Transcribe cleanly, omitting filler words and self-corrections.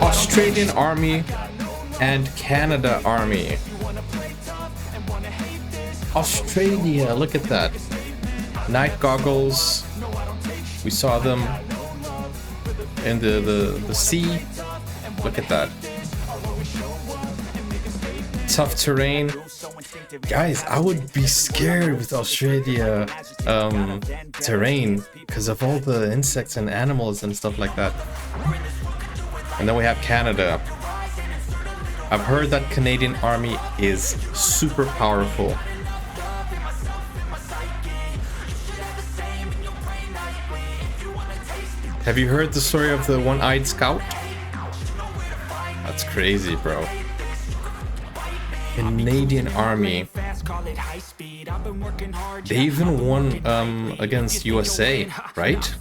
Australian Army and Canada Army. Australia, look at that. Night goggles. We saw them in the sea. Look at that. Tough terrain. Guys, I would be scared with Australia terrain because of all the insects and animals and stuff like that. And then we have Canada. I've heard that Canadian Army is super powerful. Have you heard the story of the one-eyed scout? That's crazy, bro. Canadian Army. They even won against USA, right?